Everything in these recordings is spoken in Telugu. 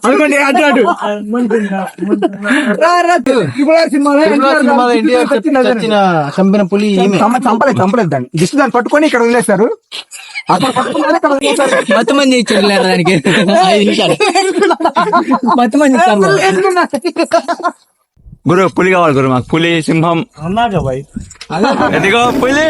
అనుకోండి అటు అటు చంపిన పులి చంపలేదు దాన్ని జస్ట్ దాన్ని పట్టుకొని ఇక్కడ వదిలేస్తారు. మొత్తం మంది ఇచ్చారు దానికి 5 నిమిషాలు మొత్తం మంది గురు పులి కావాలి గురు మాకు. పులి సింహం అన్నాగా బాయ్ ఎదిగో పులి.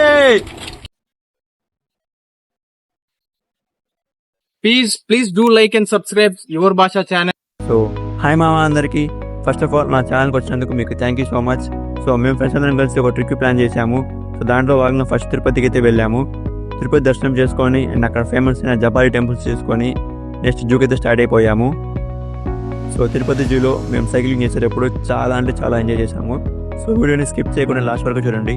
Please do like and subscribe your భాష ఛానల్. సో హాయ్ మామ అందరికి. ఫస్ట్ ఆఫ్ ఆల్ నా ఛానల్కి వచ్చినందుకు మీకు thank you so much. So మేము ఫ్రెండ్స్ అందరం కలిసి ఒక ట్రిప్ ప్లాన్ చేశాము. సో దాంట్లో భాగంగా ఫస్ట్ తిరుపతికి అయితే వెళ్ళాము. తిరుపతి దర్శనం చేసుకొని అండ్ అక్కడ ఫేమస్ అయిన జపాలి టెంపుల్స్ చేసుకొని నెక్స్ట్ జూకి అయితే స్టార్ట్ అయిపోయాము. సో తిరుపతి జూలో మేము సైక్లింగ్ చేసేటప్పుడు చాలా అంటే చాలా ఎంజాయ్ చేసాము. సో వీడియోని స్కిప్ చేయకుండా లాస్ట్ వరకు చూడండి.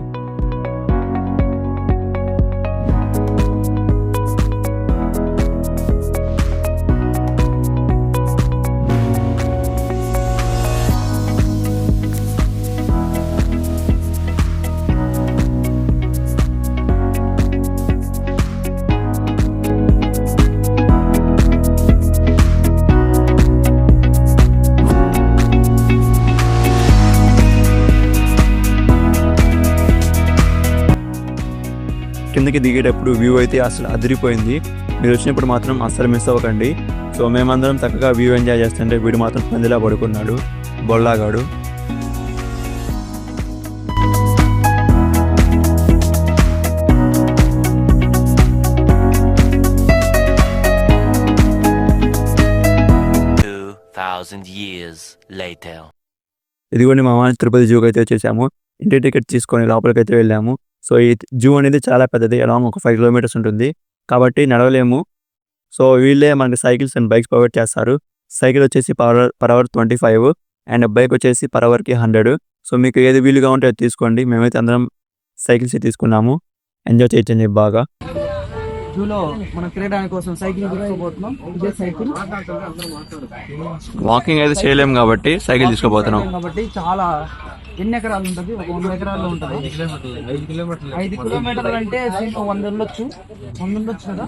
కిందకి దిగేటప్పుడు వ్యూ అయితే అసలు అదిరిపోయింది. మీరు వచ్చినప్పుడు మాత్రం అస్సలు మిస్ అవ్వకండి. సో మేమందరం చక్కగా వ్యూ ఎంజాయ్ చేస్తుంటే వీడు మాత్రం పందిలా పడుకున్నాడు బొల్లాగాడు. ఇదిగోండి మామ తిరుపతి జూకి అయితే వచ్చేసాము. ఇంటి టికెట్ తీసుకొని లోపలికి అయితే వెళ్ళాము. సో ఈ జూ అనేది చాలా పెద్దది, అలాంగ్ ఒక 5 కిలోమీటర్స్ ఉంటుంది కాబట్టి నడవలేము. సో వీళ్ళే మనకి సైకిల్స్ అండ్ బైక్స్ ప్రొవైడ్ చేస్తారు. సైకిల్ వచ్చేసి పర్ అవర్ 25 అండ్ బైక్ వచ్చేసి పర్ అవర్కి 100. సో మీకు ఏది వీలుగా ఉంటే అది తీసుకోండి. మేమైతే అందరం సైకిల్స్ తీసుకున్నాము. ఎంజాయ్ చేయొచ్చండి బాగా. జూలో మనం తిరగడానికి కోసం సైకిల్ తీసుకోబోతున్నాం. ఇదే సైకిల్ వాకింగ్ అయితే చేయలేము కాబట్టి సైకిల్ తీసుకోబోతున్నాం. కాబట్టి చాలా ఎన్ని ఎకరాలు ఉంటుంది? 100 ఎకరాల్లో ఉంటుంది. 5 కిలోమీటర్లు అంటే 100 ఉండొచ్చు కదా.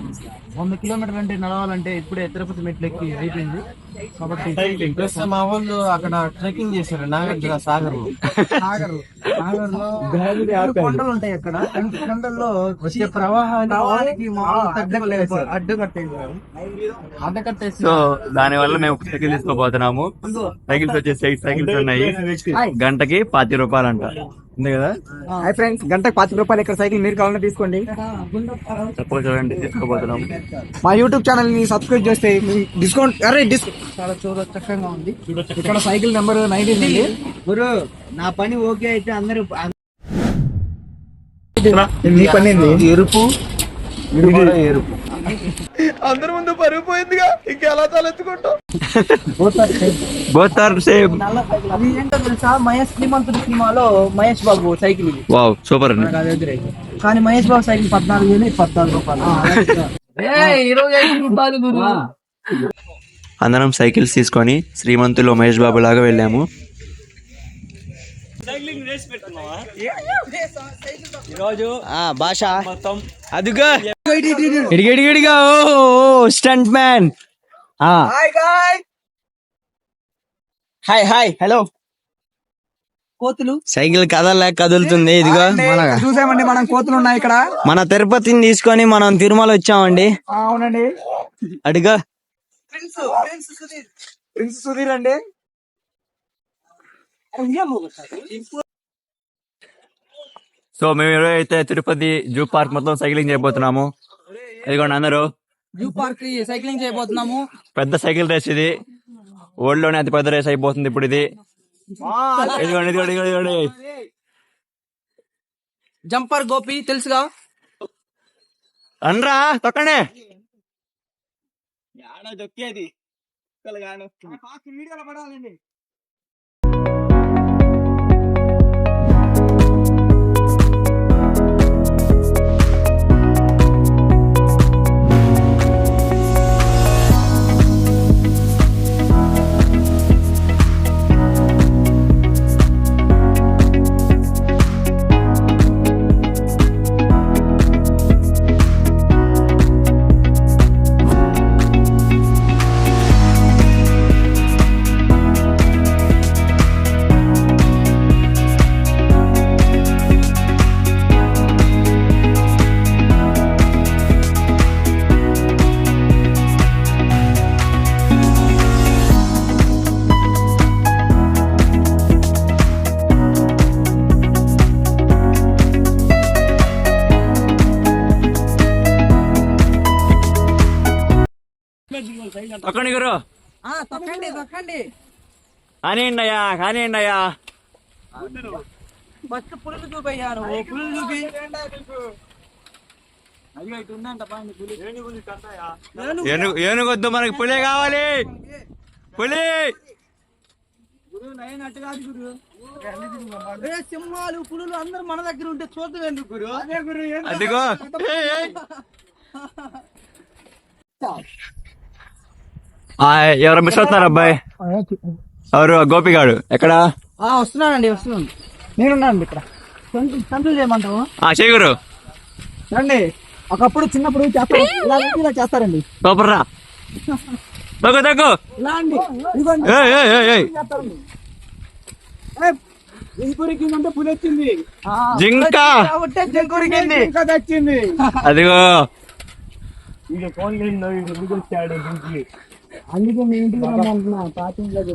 100 కిలోమీటర్లు అంటే నడవాలంటే ఇప్పుడే తిరుపతి మెట్లు ఎక్కి అయిపోయింది కాబట్టి మా వాళ్ళు అక్కడ ట్రెక్కింగ్ చేశారు నాగార్జున సాగర్ లో కొండలు ఉంటాయి. అక్కడ కొండల్లో వచ్చే ప్రవాహానికి అడ్డుకట్టేసి సో దాని వల్ల మేము సైకిల్ తీసుకోబోతున్నాము. సైకిల్స్ వచ్చేసి 8 సైకిల్స్ ఉన్నాయి. గంటకి 50 రూపాయలు అంట ఉంది కదా. హాయ్ ఫ్రెండ్స్, గంటకు 50 రూపాయలు. ఇక్కడ సైకిల్ మీరు కావాలంటే తీసుకోండి. తప్పకుండా చూడండి తీసుకోబోతున్నాం. మా యూట్యూబ్ ఛానల్ ని సబ్స్క్రైబ్ చేస్తే డిస్కౌంట్ చాలా చక్కగా ఉంది. ఇక్కడ సైకిల్ నెంబర్ 19 అండి. గురు నా పని ఓకే అయితే అందరూ నీ పని ఎరుపు అందరి ముందు పరిగిపోయిందిగా ఇంకెలా తలెత్తుకుంటాం. Both are same. అది ఏంటో తెలుసా, మహేష్ శ్రీమంతుడి సినిమాలో మహేష్ బాబు సైకిల్ ఇది. వావ్ సూపర్ అండి. కానీ మహేష్ బాబు సైకిల్ 14,000 రూపాయలు. అందరం సైకిల్స్ తీసుకొని శ్రీమంతులో మహేష్ బాబు లాగా వెళ్ళాము. భాష అదిగా ఇడిగిడిగిడిగా ఓ స్టంట్ మ్యాన్. Hi hello. కోతులు సైకిల్ కదలలేక కదులుతుంది. ఇదిగో చూసామండి మనం, కోతులు ఉన్నాయి ఇక్కడ. మన తిరుపతిని తీసుకొని మనం తిరుమల వచ్చామండి. అవునండి. అడిగా ప్రిన్స్ సుధీర్ అండి. సో మేము అయితే తిరుపతి జూ పార్క్ మొత్తం సైక్లింగ్ చేయబోతున్నాము. ఇదిగోండి అందరూ జూ పార్క్ సైక్లింగ్ చేయబోతున్నాము. పెద్ద సైకిల్ రేస్ ఇది. వరల్డ్ లోనే అతి పెద్ద రేస్ అయిపోతుంది ఇప్పుడు ఇది. ఇదిగోండి జంపర్ గోపి తెలుసుగా. అనరా తొక్కండి. దొక్కేది వీడియోలో పడాలండి. తొక్కండి గురు, తొక్కండి తొక్కండి. కానివ్వండి అయ్యా, కానివ్వండి అయ్యా. ఫస్ట్ పులులు చూపయ్యాను, పులులు చూపి. ఏనుగొద్దు, మనకి పులే కావాలి, పులి. సింహాలు పులులు అందరూ మన దగ్గర ఉంటే చూద్దాం ఎందుకు గురు? అదిగో ఎవరు మిస్ అవుతున్నారు అబ్బాయి? ఎవరు? గోపిగాడు ఎక్కడా? వస్తున్నానండి, వస్తున్నాను. నేనున్నాను ఇక్కడ. కంట్రోల్ చేయమంటావు? చేయగురు. రండి. ఒకప్పుడు చిన్నప్పుడు చేస్తారు, ఇలా చేస్తారండి. సూపర్ రా, తగ్గు తగ్గు. ఇలా అండి, ఇదిగోండి. జింకురికిందంటే పులి వచ్చింది. జింక జింకురికింది, ఇంకా తెచ్చింది. అదిగో అందుకే మీ ఇంటికి రమ్మంటున్నా.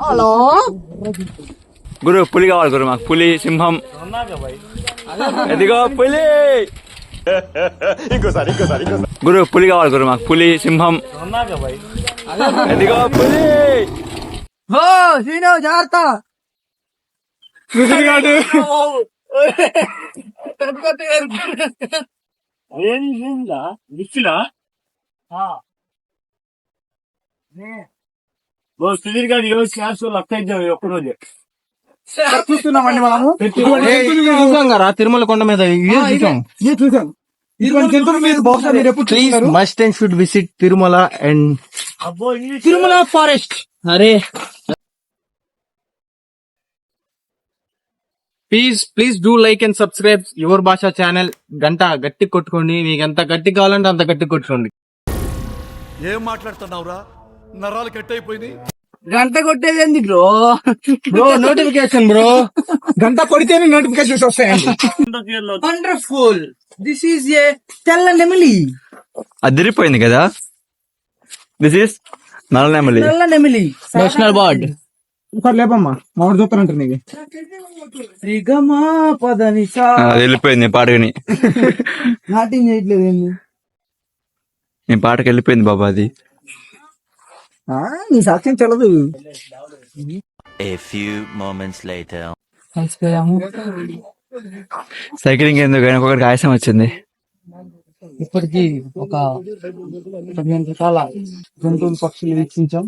హలో గురు, పులి కావాలి గురు మాకు, పులి, సింహం. అదిగో పులి. గురు పులి కావాలి గురు మాకు, పులి, సింహం. అదిగో పులి. ఓ శ్రీను జాగ్రత్త. సుధీర్ గారు ఈరోజు క్లాస్ లక్క ఇద్దాం ఒక్కరోజు చూస్తున్నామండి మనము. తిరుమల కొండ మీద చూసాం. ఇటువంటి జంతువులు మీరు బహుశా మీరు ఎప్పుడు చూసారు? Must and should visit Tirumala and Tirumala forest. అరే please do like and subscribe your భాష ఛానల్. గంట గట్టి కొట్టుకోండి, మీకు ఎంత గట్టి కావాలంటే అంత గట్టి కొట్టుకోండి. ఏం మాట్లాడుతున్నావురా? నరాలు కట్ అయిపోయింది. గంట కొట్టేది ఎందుకు బ్రో? బ్రో నోటిఫికేషన్ బ్రో, గంట కొడితేనే నోటిఫికేషన్స్ వస్తాయండి. వండర్ఫుల్. దిస్ ఈజ్ ఏ తెల్ల నెమిలి. అదిరిపోయింది కదా. దిస్ ఈస్ నల్ల నెమలి. తెల్ల నెమిలి నేషనల్ బర్డ్. ఒకటి లేపమ్మా, మామిడి చూస్తానంటారు నీకు. శ్రీగమా పదని అది వెళ్ళిపోయింది పాటని. నాటింగ్ చేయట్లేదు ఏంది? నీ పాటకి వెళ్ళిపోయింది బాబా అది. నీ సాక్ష్యం చల్లదు. A few moments later. Cycling ఎందుకు కానీ ఒకరికి ఆయాసం వచ్చింది. ఇప్పటికి ఒక 15 రకాల జంతువులు, పక్షులు వీక్షించాం.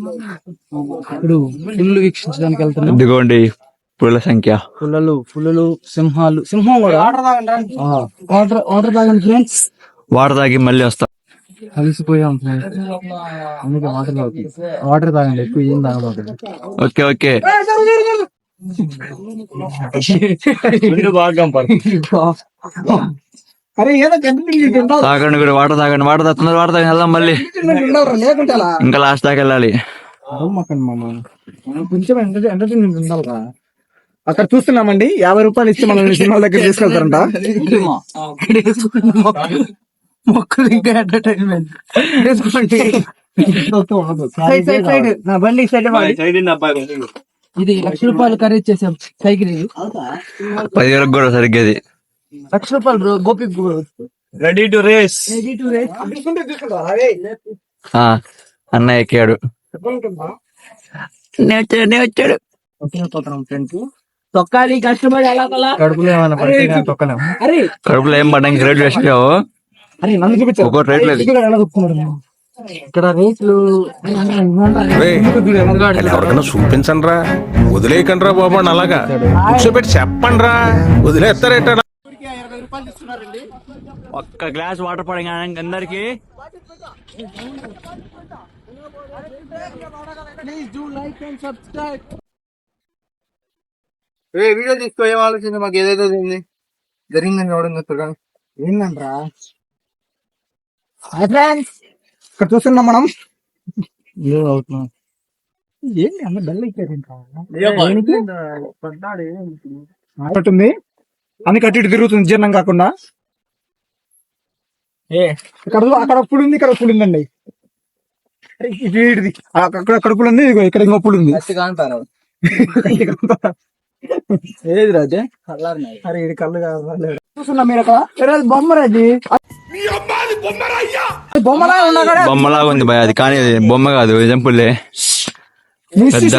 ఇప్పుడు పులులు వీక్షించడానికి వెళ్తున్నాం. ఇదిగోండి పులుల సంఖ్య. పులులు, సింహాలు. సింహం కూడా వాటర్ తాగండి ఫ్రెండ్స్. వాటర్ తాగి మళ్ళీ వస్తా. కలిసిపోయాం ఫ్రెండ్స్, అందుకే వాటర్ తాగండి, ఎక్కువ ఏం తాగబోతుంది. Okay okay. అరే ఏదో కంటిన్యూ తాగండి కూడా, వాటర్ తాగండి, వాటర్ తాగుతున్నారు, వాటర్ తాగండి, వెళ్దాం మళ్ళీ. లేకుంటే ఇంకా లాస్ట్ దాకా వెళ్ళాలి. కొంచెం ఎంటర్టైన్మెంట్ ఉండాలిరా. అక్కడ చూస్తున్నామండి, 50 రూపాయలు ఇస్తే మనం సినిమాల దగ్గర తీసుకెళ్తారంట. మొక్కలు ఇంకా ఎంటర్టైన్మెంట్ నా బండి ఇది 1,00,000 రూపాయలు ఖరీదు చేసాం సైకిల్. 10,000 కూడా సరిగ్గా. 1,00,000 రూపాయలు bro. Gopi ready to race. అన్న ఎక్కాడు. వచ్చాడు. తొక్కాలి, కష్టపడి అలా కడుపులో ఏమైనా పడితే కానీ తొక్కలేము. అరే కడుపులో ఏం పడ్డానికి రేట్లు వేసావు. అరే నన్ను చూపించారు. ఒక్కోటి రేట్ లేదు ఎలా తొక్కున్నాడు ఇక్కడ రేట్లు. ఎవరికైనా చూపించండి రా, వదిలేయకండి రా బాబు అని అలాగా కూర్చోబెట్టి చెప్పండి రా, వదిలేస్తారేట. 20 రూపాయలు ఇస్తున్నారండి. ఒక్క గ్లాస్ వాటర్ పడిన అందరికి. Please do like and subscribe. Video తీసుకో, ఏం ఆలోచింది మాకు ఏదైతే జరిగిందని చూడండి. ఏంటంట్రా ఇక్కడ చూస్తున్నాం మనం. ఏంటి అన్న బెల్ అయిపోయింది అని కట్టి ఇటు తిరుగుతుంది జీర్ణం కాకుండా. ఇక్కడ అక్కడ పులి ఉంది, ఇక్కడ పులి ఉందండి. అక్కడ పులి ఉంది, ఇక్కడ ఇంకో పులి ఉంది. ఏది రాజే అరే ఇది కళ్ళు కాదు. చూస్తున్నా మీరు అక్కడ బొమ్మ రాజీ. బొమ్మలా ఉన్నా కూడా బొమ్మలాగా ఉంది భయ అది, కానీ అది బొమ్మ కాదు, నిజంపుల్లే.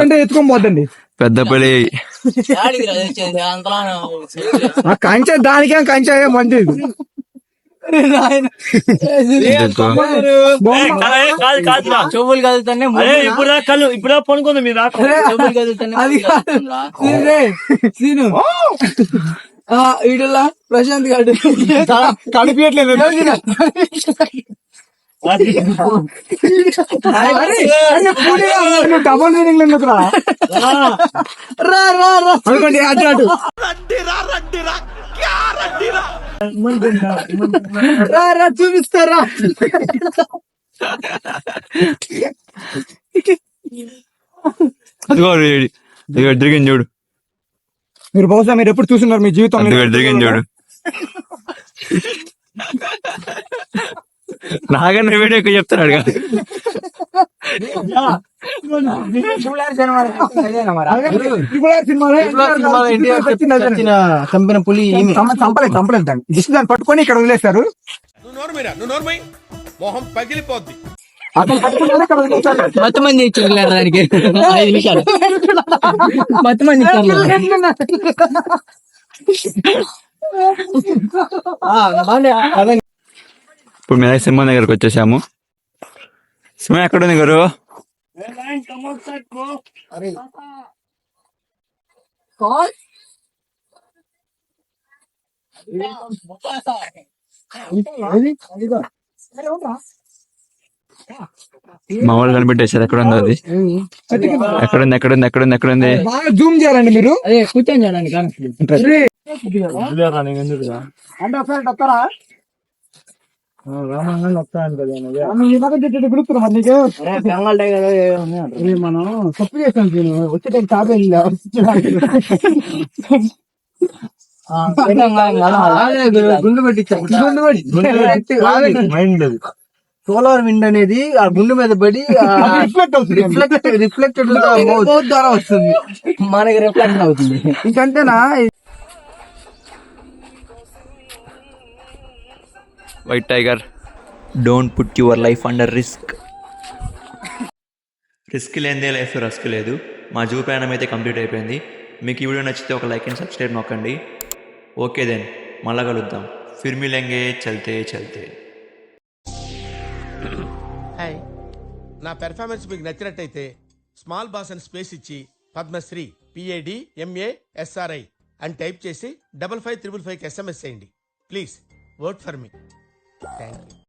అంటే ఎత్తుకొని పోతండి పెద్ద పులి. ఆ కంచె దానికేం కంచె మంచిది. చెవులు కదులుతానే ఇప్పుడు కళ్ళు ఇప్పుడు పనుకుంది మీరు చెవులు కదులుతానే సీను వీడులా ప్రశాంత్ గారు కనిపించట్లేదు. డబల్ మీనింగ్ ఎందుకు రా అనుకోండి అటు అటు రా చూపిస్తారా. ఎదిరిగింది చూడు, మీరు బహుశా మీరు ఎప్పుడు చూస్తున్నారు మీ జీవితంలో? ఎదిరిగింది చూడు. నాగన్న వీడియో ఎక్కువ చెప్తున్నాడు కదా. చంపిన పులి చంపలేదు దాన్ని, జస్ట్ దాన్ని పట్టుకొని ఇక్కడ వదిలేశారు. మొహం పగిలిపోద్ది. మొత్తం మంది ఇచ్చారు దానికి 5 నిమిషాలు మొత్తం మంది ఇప్పుడు మేము సింహం దగ్గరకు వచ్చేసాము. సింహం ఎక్కడ ఉంది గారు? మా వాళ్ళు కనిపెట్టేశారు ఎక్కడ ఉంది అది. ఎక్కడుంది ఎక్కడుంది ఎక్కడుంది ఎక్కడుంది? జూమ్ చేయాలండి మీరు. అదే కూర్చొని చేయడానికి అంటే ఒకసారి వస్తారా? పిలుస్తున్నా నీకు మనం తప్పు చేస్తాం. వచ్చే టాప్ గుండు పట్టించాడు. సోలార్ విండ్ అనేది ఆ గుండు మీద పడి రిఫ్లెక్టెడ్ ద్వారా వస్తుంది, మనకి రిఫ్లెక్ట్ అవుతుంది. ఇంకంతేనా? White tiger, don't put your life under risk. Risk లేనిదే లైఫ్ రస్క్ లేదు. మా జూ ప్రయాణం అయితే కంప్లీట్ అయిపోయింది. మీకు ఈ వీడియో నచ్చితే ఒక లైక్ అండ్ సబ్స్క్రైబ్ నొక్కండి. ఓకే దెన్, మళ్ళా కలుద్దాం. ఫిర్ మిలేంగే, చల్తే చల్తే. హాయ్, నా పెర్ఫార్మెన్స్ మీకు నచ్చినట్టయితే స్మాల్ బాస్ అని స్పేస్ ఇచ్చి పద్మశ్రీ PADMASRI అని టైప్ చేసి 5555 SMS చేయండి. Please vote for me. Thank you.